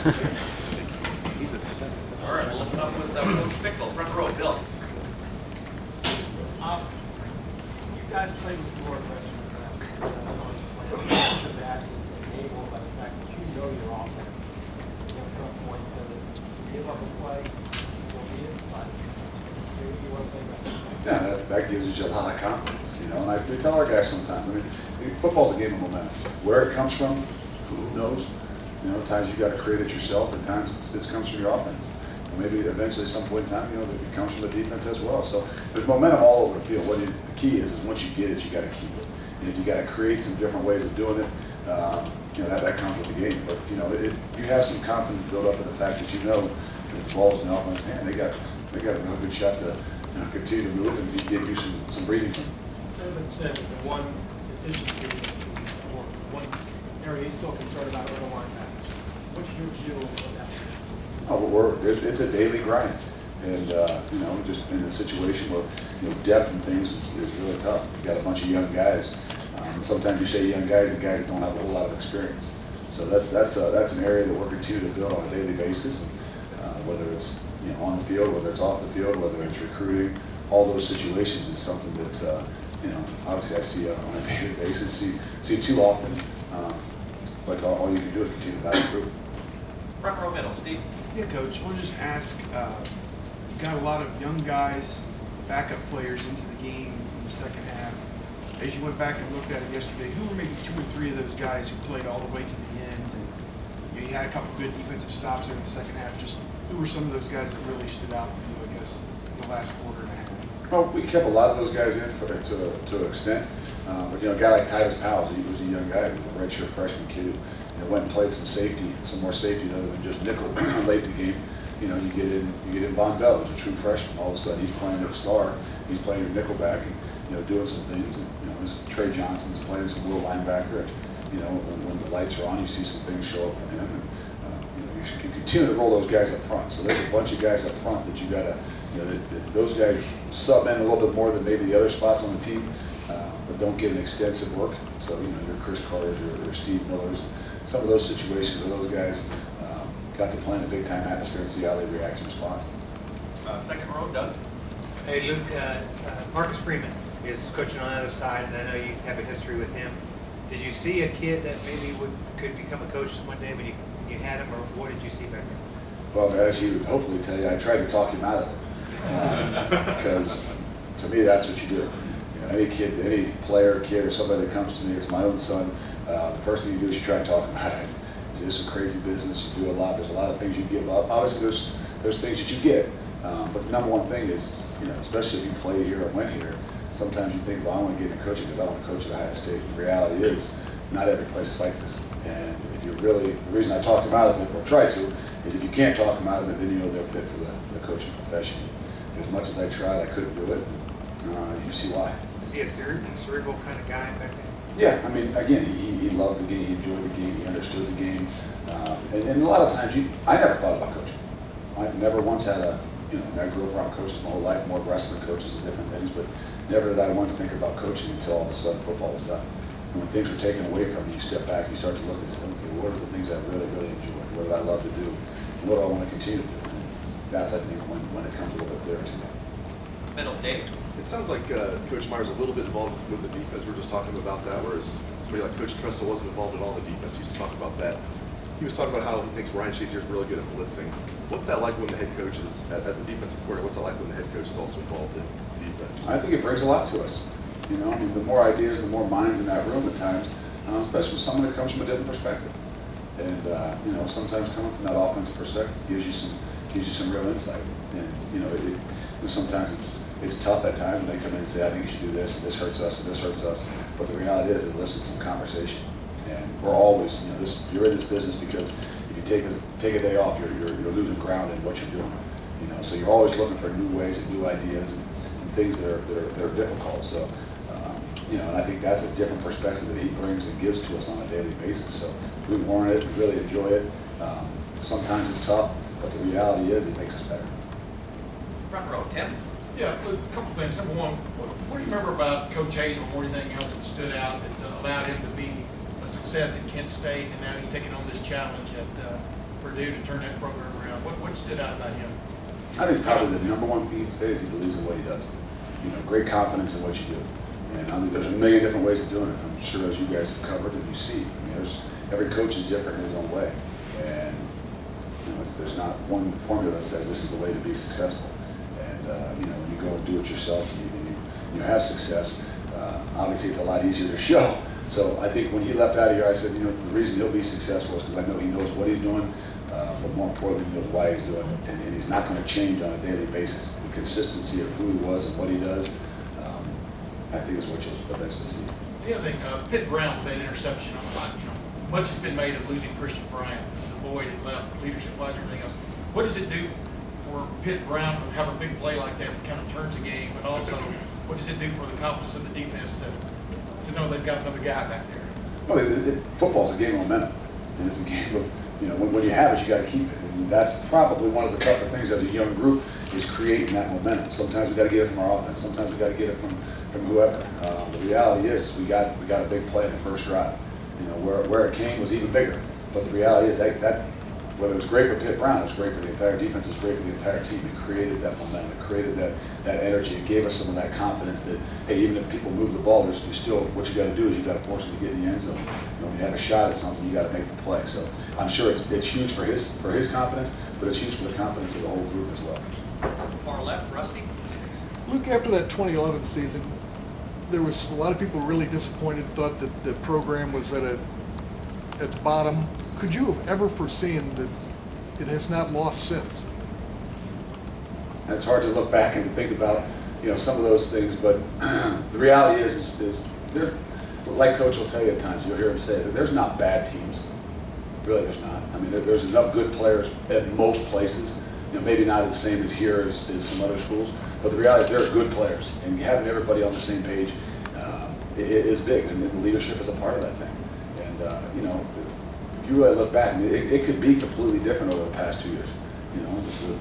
All right, we'll open up with Luke Fickell, front row. Bill. You guys played with some more aggressive draft. Much of that is enabled by the fact that you know your offense. You have enough points so that you give up a play, so be it. But maybe you want to play aggressive. Yeah, that gives you a lot of confidence, you know. And we tell our guys sometimes, I mean, football's a game of momentum. Where it comes from, who knows? You know, at times you got to create it yourself, and times it comes from your offense. And maybe eventually, some point in time, you know, it comes from the defense as well. So there's momentum all over the field. The key is once you get it, you got to keep it. And if you got to create some different ways of doing it, you know, that comes with the game. But you know, you have some confidence built up in the fact that you know that the ball's in the offense's hand. They got a real good shot to continue to move and give you some breathing room. Seven said the one deficiency or one area he's still concerned about are the linebackers. What's your view of that? Oh, it's a daily grind, and you know, just in a situation where you know depth and things is really tough. You got a bunch of young guys. Sometimes you say young guys and guys that don't have a whole lot of experience. So that's an area that we're continuing to build on a daily basis. And, whether it's on the field, whether it's off the field, whether it's recruiting, all those situations is something that you know, obviously I see on a daily basis, see too often. But all you can do is continue to value improve. Front row middle, Steve. Yeah, Coach, I want to just ask, you got a lot of young guys, backup players into the game in the second half. As you went back and looked at it yesterday, who were maybe 2 or 3 of those guys who played all the way to the end? And you had a couple good defensive stops there in the second half. Just who were some of those guys that really stood out for you, I guess, in the last quarter and a half? Well, we kept a lot of those guys in to an extent. But you know, a guy like Titus Powell, he was a young guy, he was a redshirt freshman kid who went and played some more safety other than just nickel late in the game. You know, you get in Von Bell, who's a true freshman. All of a sudden, he's playing at star. He's playing your nickel back and doing some things. And, Trey Johnson's playing some little linebacker. And, when the lights are on, you see some things show up from him. And you should continue to roll those guys up front. So there's a bunch of guys up front that you got to, those guys sub in a little bit more than maybe the other spots on the team. But don't get an extensive work. So, your Chris Carter's, your Steve Miller's, some of those situations where those guys got to play in a big-time atmosphere and see how they react and respond. Second row, Doug. Hey, Luke, Marcus Freeman is coaching on the other side, and I know you have a history with him. Did you see a kid that maybe could become a coach one day when you had him, or what did you see back there? Well, as he would hopefully tell you, I tried to talk him out of it. Because to me, that's what you do. Any kid, any player, kid, or somebody that comes to me, it's my own son, the first thing you do is you try to talk him out of it. There's some crazy business, you do a lot, there's a lot of things you give up. Obviously, there's things that you get, but the number one thing is, especially if you play here or went here, sometimes you think, well, I want to get into coaching because I want to coach at Ohio State. The reality is, not every place is like this. And if you really, the reason I talk them out of it, or try to, is if you can't talk them out of it, then they're fit for the coaching profession. As much as I tried, I couldn't do it. You see why. Was he a cerebral kind of guy back then? Yeah, I mean, again, he loved the game, he enjoyed the game, he understood the game. And a lot of times, I never thought about coaching. I never once had I grew up around coaches my whole life, more wrestling coaches and different things, but never did I once think about coaching until all of a sudden football was done. And when things were taken away from you, you step back, you start to look and say, okay, what are the things I really, really enjoy? What do I love to do? And what do I want to continue to do? And that's, I think, when it comes a little bit clearer to me. Middle, Dave. It sounds like Coach Meyer's a little bit involved with the defense. We were just talking about that, whereas somebody like Coach Tressel wasn't involved at all in the defense. He used to talk about that. He was talking about how he thinks Ryan Shazier's really good at blitzing. What's that like when the head coach is, as the defensive coordinator, what's that like when the head coach is also involved in defense? I think it brings a lot to us. I mean, the more ideas, the more minds in that room at times, especially with someone that comes from a different perspective. And, sometimes coming from that offensive perspective gives you some real insight. And, sometimes it's tough at times when they come in and say, I think you should do this, and this hurts us, and this hurts us. But the reality is it elicits some conversation. And we're always, you're in this business because if you take a day off, you're losing ground in what you're doing. So you're always looking for new ways and new ideas and things that are difficult. So, and I think that's a different perspective that he brings and gives to us on a daily basis. So we warrant it, we really enjoy it. Sometimes it's tough, but the reality is it makes us better. Front row, Tim. Yeah, a couple things. Number one, what do you remember about Coach Hayes or anything else that stood out that allowed him to be a success at Kent State, and now he's taking on this challenge at Purdue to turn that program around? What stood out about him? I think probably the number one thing he'd say is he believes in what he does. Great confidence in what you do. And I mean, there's a million different ways of doing it. I'm sure as you guys have covered and you see, every coach is different in his own way. And there's not one formula that says this is the way to be successful. And when you go and do it yourself and you have success, obviously it's a lot easier to show. So I think when he left out of here, I said, the reason he'll be successful is because I know he knows what he's doing, but more importantly, he knows why he's doing it. And he's not going to change on a daily basis. The consistency of who he was and what he does, I think is what you'll eventually see. The other thing, Pitt Brown with that interception, much has been made of losing Christian Bryant, the void it left, leadership-wise, everything else. What does it do for Pitt Brown to have a big play like that that kind of turns the game, but also what does it do for the confidence of the defense to know they've got another guy back there? Well, football's a game of momentum, and it's a game of, when you have it, you got to keep it. And that's probably one of the tougher things as a young group is creating that momentum. Sometimes we got to get it from our offense. Sometimes we got to get it from whoever. The reality is we got a big play in the first drive. Where it came was even bigger. But the reality is that whether it was great for Pitt Brown, it was great for the entire defense, it was great for the entire team. It created that momentum. It created that energy. It gave us some of that confidence that, hey, even if people move the ball, there's still, what you got to do is you got to force them to get in the end zone. When you have a shot at something, you got to make the play. So I'm sure it's huge for his confidence, but it's huge for the confidence of the whole group as well. Far left, Rusty. Luke, after that 2011 season, there was a lot of people really disappointed, thought that the program was at the bottom. Could you have ever foreseen that it has not lost since? And it's hard to look back and to think about, some of those things, but the reality is there, like Coach will tell you at times, you'll hear him say that there's not bad teams. Really, there's not. I mean, there's enough good players at most places. Maybe not as same as here as some other schools, but the reality is there are good players, and having everybody on the same page is big, and the leadership is a part of that thing. And if you really look back, it could be completely different over the past 2 years.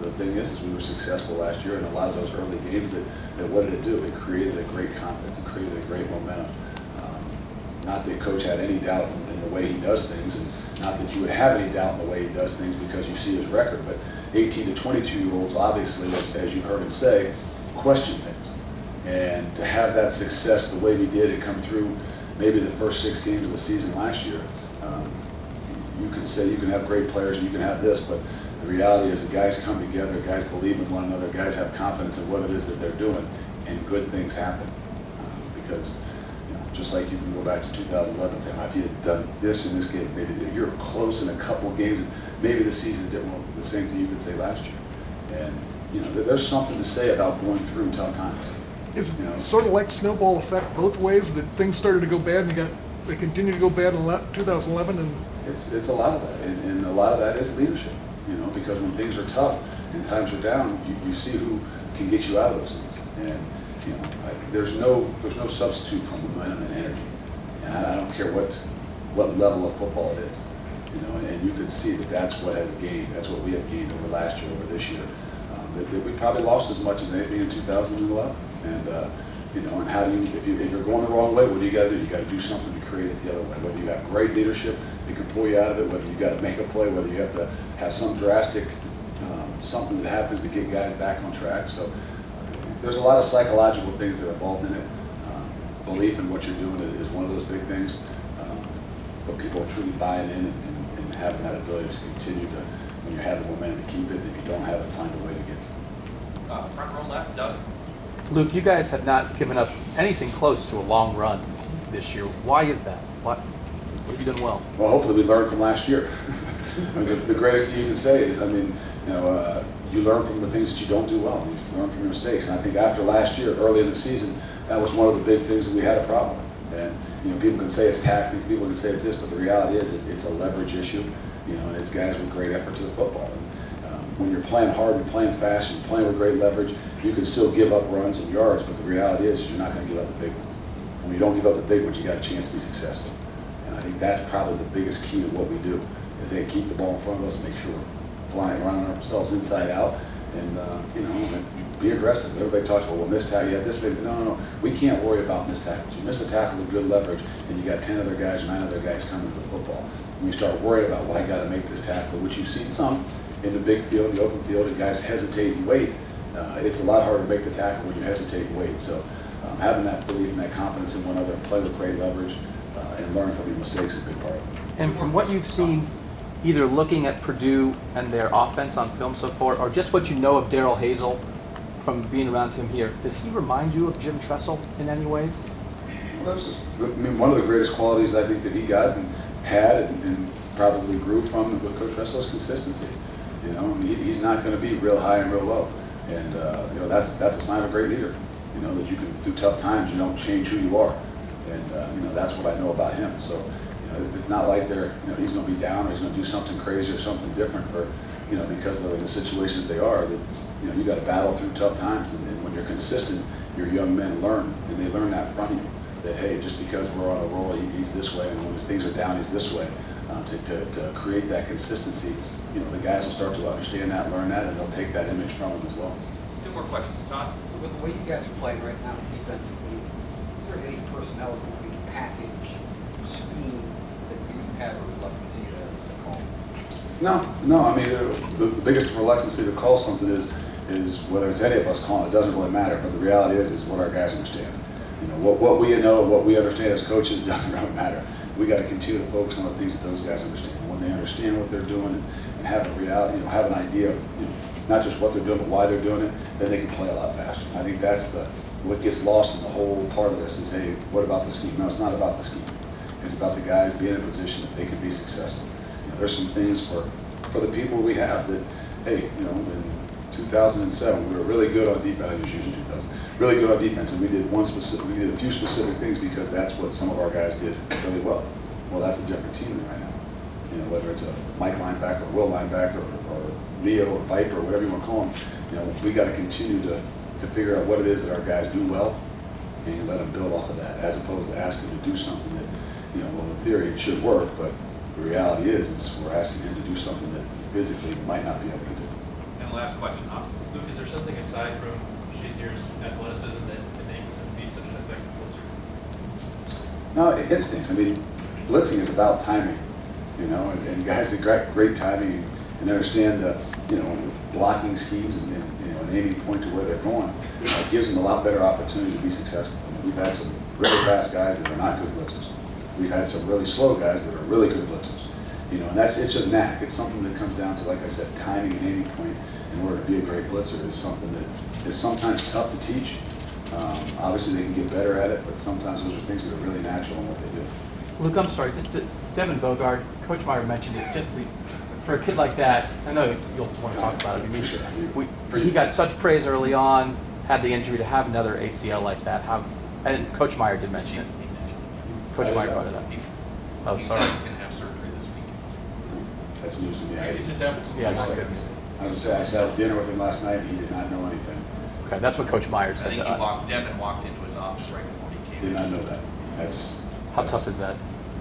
The thing is we were successful last year in a lot of those early games that what did it do? It created a great confidence. It created a great momentum. Not that Coach had any doubt in the way he does things, and not that you would have any doubt in the way he does things because you see his record, but 18 to 22-year-olds, obviously, as you heard him say, question things. And to have that success the way we did and come through maybe the first 6 games of the season last year, you can say you can have great players and you can have this, but the reality is the guys come together, guys believe in one another, guys have confidence in what it is that they're doing, and good things happen. Because just like you can go back to 2011 and say, if you had done this in this game, maybe you're close in a couple of games, and maybe the season didn't work. The same thing you could say last year. And there's something to say about going through tough times. It's sort of like snowball effect both ways, that things started to go bad and they continued to go bad in 2011. And it's a lot of that, and a lot of that is leadership. Because when things are tough and times are down, you see who can get you out of those things. And there's no substitute for momentum and energy. And I don't care what level of football it is. And you can see that's what has gained. That's what we have gained over last year, over this year. That we probably lost as much as anything in 2011. And and how do you, if you're going the wrong way, what do you got to do? You got to do something to create it the other way. Whether you got great leadership, it can pull you out of it. Whether you got to make a play, whether you have to have some drastic something that happens to get guys back on track. So there's a lot of psychological things that are involved in it. Belief in what you're doing is one of those big things. But people are truly buying in and having that ability to continue to, when you have the momentum, to keep it. If you don't have it, find a way to get it. Front row left, Doug. Luke, you guys have not given up anything close to a long run this year. Why is that? What have you done well? Well, hopefully we learned from last year. The greatest thing you can say is, you learn from the things that you don't do well. You learn from your mistakes. And I think after last year, early in the season, that was one of the big things that we had a problem with. And people can say it's tactic, people can say it's this, but the reality is it's a leverage issue. And it's guys with great effort to the football. And when you're playing hard, you're playing fast, you're playing with great leverage, you can still give up runs and yards, but the reality is you're not going to give up the big ones. And when you don't give up the big ones, you got a chance to be successful. And I think that's probably the biggest key to what we do, is they keep the ball in front of us, make sure we're flying around ourselves inside out, And, be aggressive. Everybody talks about, well, missed tackle, you have this big, no. We can't worry about missed tackles. You miss a tackle with good leverage, and you got 10 other guys, 9 other guys coming to the football. When you start worrying about, well, I got to make this tackle, which you've seen some in the big field, the open field, and guys hesitate and wait. It's a lot harder to make the tackle when you hesitate and wait. So having that belief and that confidence in one another, play with great leverage, and learn from your mistakes is a big part of it. And from what you've seen, either looking at Purdue and their offense on film so far, or just what you know of Darrell Hazel from being around him here, does he remind you of Jim Tressel in any ways? Well, one of the greatest qualities I think that he got and had and probably grew from with Coach Tressel is consistency. He's not going to be real high and real low, and that's a sign of a great leader. That you can through tough times, you don't change who you are, and that's what I know about him. So it's not like he's going to be down or he's going to do something crazy or something different for because of the situation that they are. That you got to battle through tough times, and when you're consistent, your young men learn, and they learn that from you. That hey, just because we're on a roll, he's this way, and when his things are down, he's this way. To create that consistency, the guys will start to understand that, learn that, and they'll take that image from him as well. 2 more questions. Todd? With the way you guys are playing right now defensively, is there any personnel moving package scheme that you have a reluctancy to call? No. I mean, the biggest reluctancy to call something is whether it's any of us calling it, doesn't really matter. But the reality is what our guys understand. What we know, what we understand as coaches doesn't really matter. We got to continue to focus on the things that those guys understand. When they understand what they're doing and have a reality, have an idea of not just what they're doing, but why they're doing it, then they can play a lot faster. I think that's what gets lost in the whole part of this is, hey, what about the scheme? No, it's not about the scheme. It's about the guys being in a position that they can be successful. There's some things for the people we have that, hey, in 2007 we were really good on defense. I just used 2000. Really good on defense, and we did a few specific things because that's what some of our guys did really well. Well, that's a different team right now. Whether it's a Mike linebacker, Will linebacker, or Leo or Viper, or whatever you want to call them, we got to continue to figure out what it is that our guys do well, and let them build off of that, as opposed to asking them to do something that, well, in theory it should work, but the reality is we're asking him to do something that physically might not be able to do. And last question. Luke, is there something aside from Shazier's athleticism that enables him to be such an effective blitzer? No, instincts. I mean, blitzing is about timing, and guys that got great timing and understand, blocking schemes and an aiming point to where they're going gives them a lot better opportunity to be successful. We've had some really fast guys that are not good blitzers. We've had some really slow guys that are really good blitzers. And it's a knack. It's something that comes down to, like I said, timing and aiming point in order to be a great blitzer is something that is sometimes tough to teach. Obviously, they can get better at it, but sometimes those are things that are really natural in what they do. Luke, I'm sorry, Devin Bogard, Coach Meyer mentioned it, for a kid like that, I know you'll want to talk about it. I mean, he got such praise early on, had the injury to have another ACL like that. And Coach Meyer did mention it. Coach Meyer brought it up. Oh, He sorry. said he's going to have surgery this week. That's news to me. It just happens. Yeah, I would say I sat at dinner with him last night and he did not know anything. okay, that's what Coach Meyer I said think to us. Devin walked into his office right before he came Did in. not know that. How tough is that?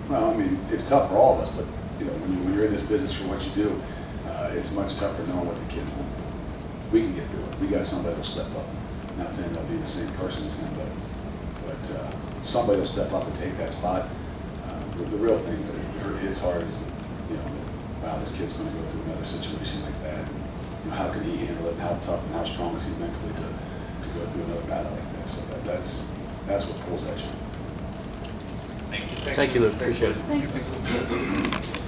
Well, I mean, it's tough for all of us, but when you're in this business for what you do, it's much tougher knowing what the kids want. We can get through it. We got somebody that'll step up. I'm not saying they'll be the same person as him, but somebody will step up and take that spot. The real thing that hits hard is that, wow, this kid's going to go through another situation like that. How can he handle it? And how tough and how strong is he mentally to go through another battle like this? So that's what pulls at you. Thank you. Thank you, Luke. Appreciate it. Thanks.